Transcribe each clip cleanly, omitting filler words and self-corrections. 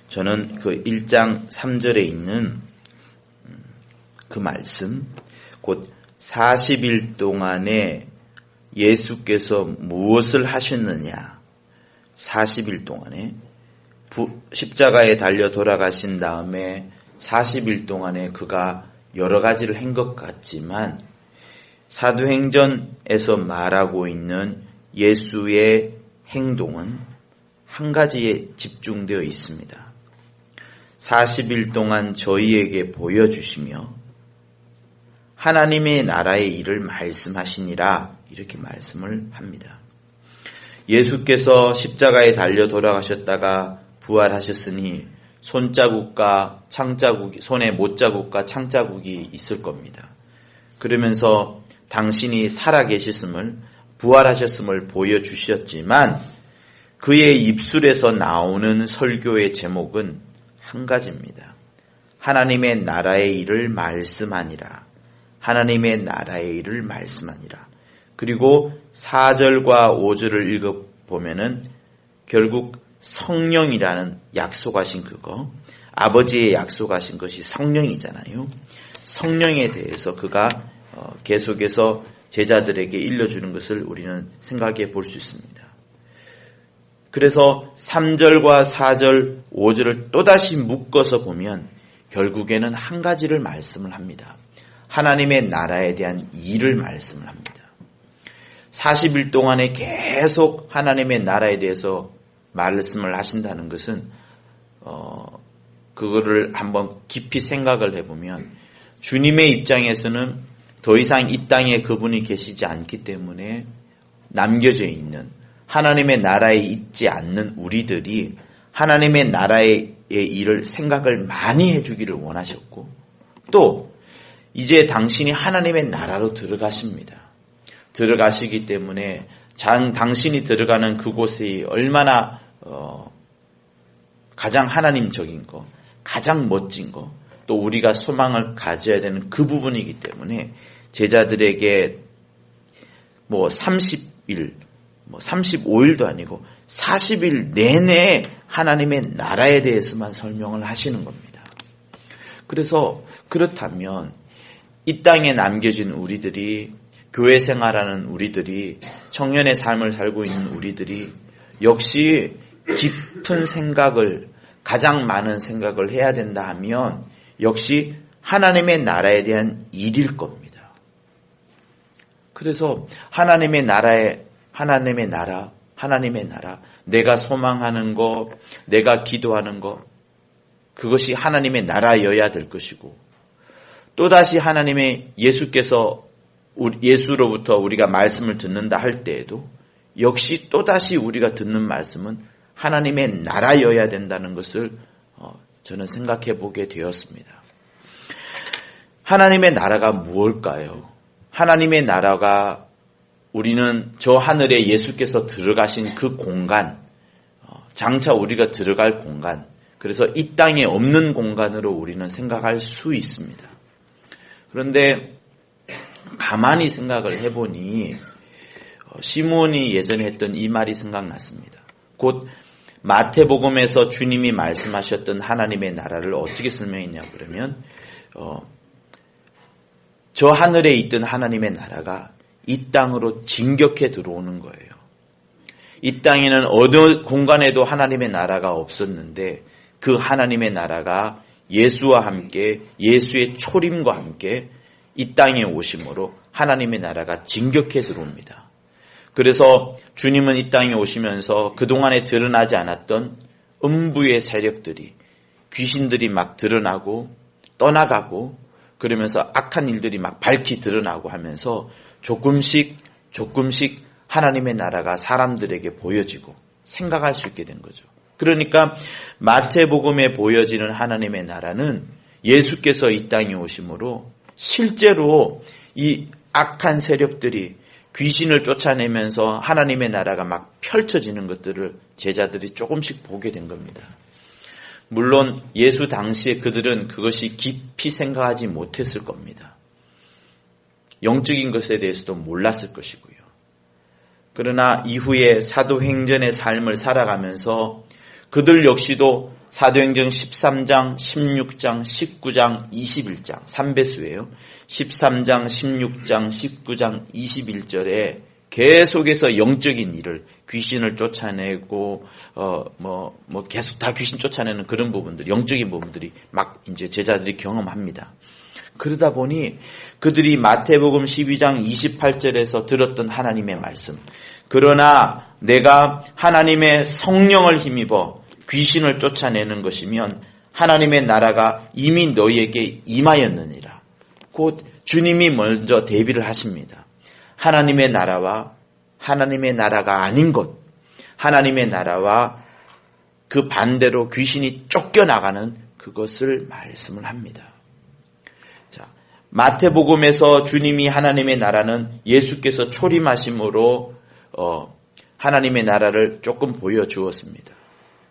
저는 그 1장 3절에 있는 그 말씀, 곧 40일 동안에 예수께서 무엇을 하셨느냐, 40일 동안에 십자가에 달려 돌아가신 다음에 40일 동안에 그가 여러 가지를 한 것 같지만 사도행전에서 말하고 있는 예수의 행동은 한 가지에 집중되어 있습니다. 40일 동안 저희에게 보여주시며 하나님의 나라의 일을 말씀하시니라, 이렇게 말씀을 합니다. 예수께서 십자가에 달려 돌아가셨다가 부활하셨으니 손자국과 창자국이, 손에 못자국과 창자국이 있을 겁니다. 그러면서 당신이 살아계셨음을, 부활하셨음을 보여주셨지만 그의 입술에서 나오는 설교의 제목은 한 가지입니다. 하나님의 나라의 일을 말씀하니라. 하나님의 나라의 일을 말씀하니라. 그리고 4절과 5절을 읽어보면은 결국 성령이라는 약속하신 그거, 아버지의 약속하신 것이 성령이잖아요. 성령에 대해서 그가 계속해서 제자들에게 일러주는 것을 우리는 생각해 볼 수 있습니다. 그래서 3절과 4절, 5절을 또다시 묶어서 보면 결국에는 한 가지를 말씀을 합니다. 하나님의 나라에 대한 일을 말씀을 합니다. 40일 동안에 계속 하나님의 나라에 대해서 말씀을 하신다는 것은 그거를 한번 깊이 생각을 해보면 주님의 입장에서는 더 이상 이 땅에 그분이 계시지 않기 때문에 남겨져 있는 하나님의 나라에 있지 않는 우리들이 하나님의 나라의 일을 생각을 많이 해주기를 원하셨고, 또 이제 당신이 하나님의 나라로 들어가십니다. 들어가시기 때문에 당신이 들어가는 그곳이 얼마나 가장 하나님적인 거, 가장 멋진 거, 또 우리가 소망을 가져야 되는 그 부분이기 때문에 제자들에게 30일, 35일도 아니고 40일 내내 하나님의 나라에 대해서만 설명을 하시는 겁니다. 그래서 그렇다면 이 땅에 남겨진 우리들이, 교회 생활하는 우리들이, 청년의 삶을 살고 있는 우리들이 역시 깊은 생각을, 가장 많은 생각을 해야 된다 하면 역시 하나님의 나라에 대한 일일 겁니다. 그래서 하나님의 나라, 내가 소망하는 것, 내가 기도하는 것, 그것이 하나님의 나라여야 될 것이고, 또다시 하나님의 예수로부터 우리가 말씀을 듣는다 할 때에도 역시 또다시 우리가 듣는 말씀은 하나님의 나라여야 된다는 것을 저는 생각해 보게 되었습니다. 하나님의 나라가 무엇일까요? 하나님의 나라가 우리는 저 하늘에 예수께서 들어가신 그 공간, 장차 우리가 들어갈 공간, 그래서 이 땅에 없는 공간으로 우리는 생각할 수 있습니다. 그런데 가만히 생각을 해보니 시므온이 예전에 했던 이 말이 생각났습니다. 곧 마태복음에서 주님이 말씀하셨던 하나님의 나라를 어떻게 설명했냐 그러면 저 하늘에 있던 하나님의 나라가 이 땅으로 진격해 들어오는 거예요. 이 땅에는 어느 공간에도 하나님의 나라가 없었는데 그 하나님의 나라가 예수와 함께, 예수의 초림과 함께 이 땅에 오심으로 하나님의 나라가 진격해 들어옵니다. 그래서 주님은 이 땅에 오시면서 그동안에 드러나지 않았던 음부의 세력들이, 귀신들이 막 드러나고 떠나가고, 그러면서 악한 일들이 막 밝히 드러나고 하면서 조금씩 하나님의 나라가 사람들에게 보여지고 생각할 수 있게 된 거죠. 그러니까 마태복음에 보여지는 하나님의 나라는 예수께서 이 땅에 오심으로 실제로 이 악한 세력들이 귀신을 쫓아내면서 하나님의 나라가 막 펼쳐지는 것들을 제자들이 조금씩 보게 된 겁니다. 물론 예수 당시에 그들은 그것이 깊이 생각하지 못했을 겁니다. 영적인 것에 대해서도 몰랐을 것이고요. 그러나 이후에 사도행전의 삶을 살아가면서 그들 역시도 사도행전 13장, 16장, 19장, 21장 3배수예요. 13장, 16장, 19장, 21절에 계속해서 영적인 일을 귀신을 쫓아내고 계속 다 귀신 쫓아내는 그런 부분들, 영적인 부분들이 막 이제 제자들이 경험합니다. 그러다 보니 그들이 마태복음 12장 28절에서 들었던 하나님의 말씀, 그러나 내가 하나님의 성령을 힘입어 귀신을 쫓아내는 것이면 하나님의 나라가 이미 너희에게 임하였느니라. 곧 주님이 먼저 대비를 하십니다. 하나님의 나라와 하나님의 나라가 아닌 것, 하나님의 나라와 그 반대로 귀신이 쫓겨나가는 그것을 말씀을 합니다. 자, 마태복음에서 주님이 하나님의 나라는 예수께서 초림하심으로 하나님의 나라를 조금 보여주었습니다.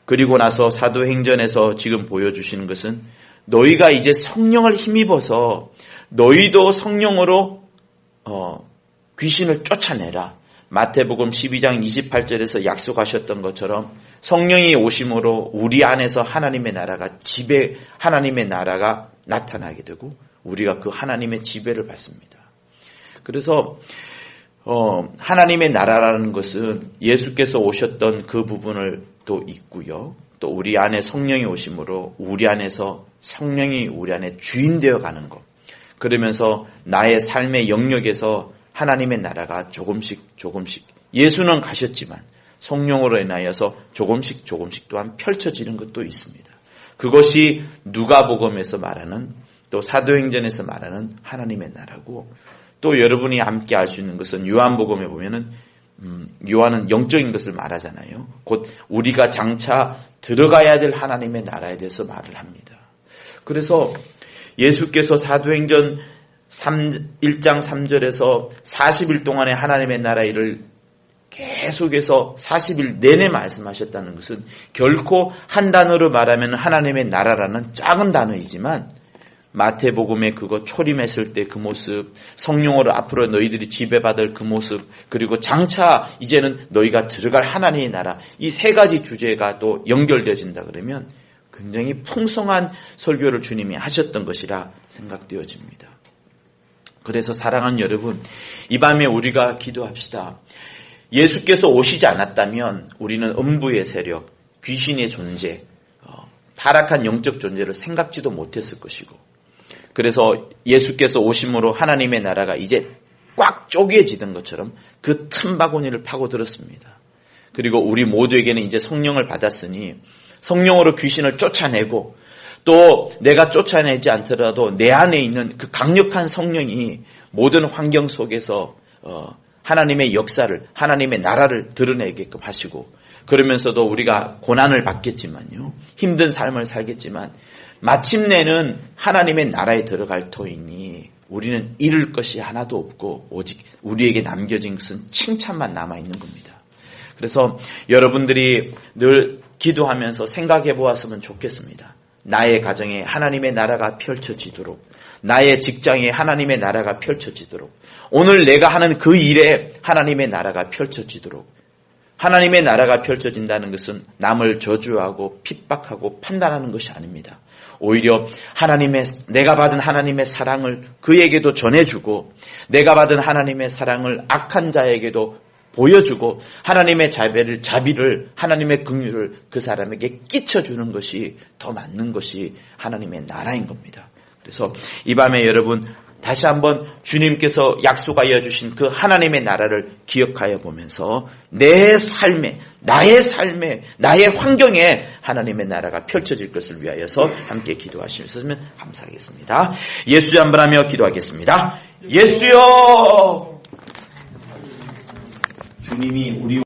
그리고 나서 사도행전에서 지금 보여주시는 것은 너희가 이제 성령을 힘입어서 너희도 성령으로 귀신을 쫓아내라. 마태복음 12장 28절에서 약속하셨던 것처럼 성령이 오심으로 우리 안에서 하나님의 나라가 나타나게 되고 우리가 그 하나님의 지배를 받습니다. 그래서 하나님의 나라라는 것은 예수께서 오셨던 그 부분을 또 있고요. 또 우리 안에 성령이 오심으로 우리 안에서 성령이 우리 안에 주인 되어 가는 것. 그러면서 나의 삶의 영역에서 하나님의 나라가 조금씩 예수는 가셨지만 성령으로 인하여서 조금씩 또한 펼쳐지는 것도 있습니다. 그것이 누가복음에서 말하는 또 사도행전에서 말하는 하나님의 나라고, 또 여러분이 함께 알 수 있는 것은 요한복음에 보면은 요한은 영적인 것을 말하잖아요. 곧 우리가 장차 들어가야 될 하나님의 나라에 대해서 말을 합니다. 그래서 예수께서 사도행전 1장 3절에서 40일 동안의 하나님의 나라 일을 계속해서 40일 내내 말씀하셨다는 것은 결코 한 단어로 말하면 하나님의 나라라는 작은 단어이지만 마태복음에 그거 초림했을 때 그 모습, 성령으로 앞으로 너희들이 지배받을 그 모습, 그리고 장차 이제는 너희가 들어갈 하나님의 나라, 이 세 가지 주제가 또 연결되어진다 그러면 굉장히 풍성한 설교를 주님이 하셨던 것이라 생각되어집니다. 그래서 사랑하는 여러분, 이 밤에 우리가 기도합시다. 예수께서 오시지 않았다면 우리는 음부의 세력, 귀신의 존재, 타락한 영적 존재를 생각지도 못했을 것이고, 그래서 예수께서 오심으로 하나님의 나라가 이제 꽉 쪼개지던 것처럼 그 틈바구니를 파고들었습니다. 그리고 우리 모두에게는 이제 성령을 받았으니 성령으로 귀신을 쫓아내고, 또 내가 쫓아내지 않더라도 내 안에 있는 그 강력한 성령이 모든 환경 속에서 하나님의 역사를, 하나님의 나라를 드러내게끔 하시고, 그러면서도 우리가 고난을 받겠지만요, 힘든 삶을 살겠지만 마침내는 하나님의 나라에 들어갈 터이니 우리는 잃을 것이 하나도 없고 오직 우리에게 남겨진 것은 칭찬만 남아있는 겁니다. 그래서 여러분들이 늘 기도하면서 생각해 보았으면 좋겠습니다. 나의 가정에 하나님의 나라가 펼쳐지도록, 나의 직장에 하나님의 나라가 펼쳐지도록, 오늘 내가 하는 그 일에 하나님의 나라가 펼쳐지도록. 하나님의 나라가 펼쳐진다는 것은 남을 저주하고 핍박하고 판단하는 것이 아닙니다. 오히려 내가 받은 하나님의 사랑을 그에게도 전해주고, 내가 받은 하나님의 사랑을 악한 자에게도 보여주고, 하나님의 자비를, 하나님의 긍휼을 그 사람에게 끼쳐주는 것이 더 맞는 것이 하나님의 나라인 겁니다. 그래서 이 밤에 여러분 다시 한번 주님께서 약속하여 주신 그 하나님의 나라를 기억하여 보면서 나의 삶에, 나의 환경에 하나님의 나라가 펼쳐질 것을 위하여서 함께 기도하시면 감사하겠습니다. 예수 한번 하며 기도하겠습니다. 예수여! 주님이 우리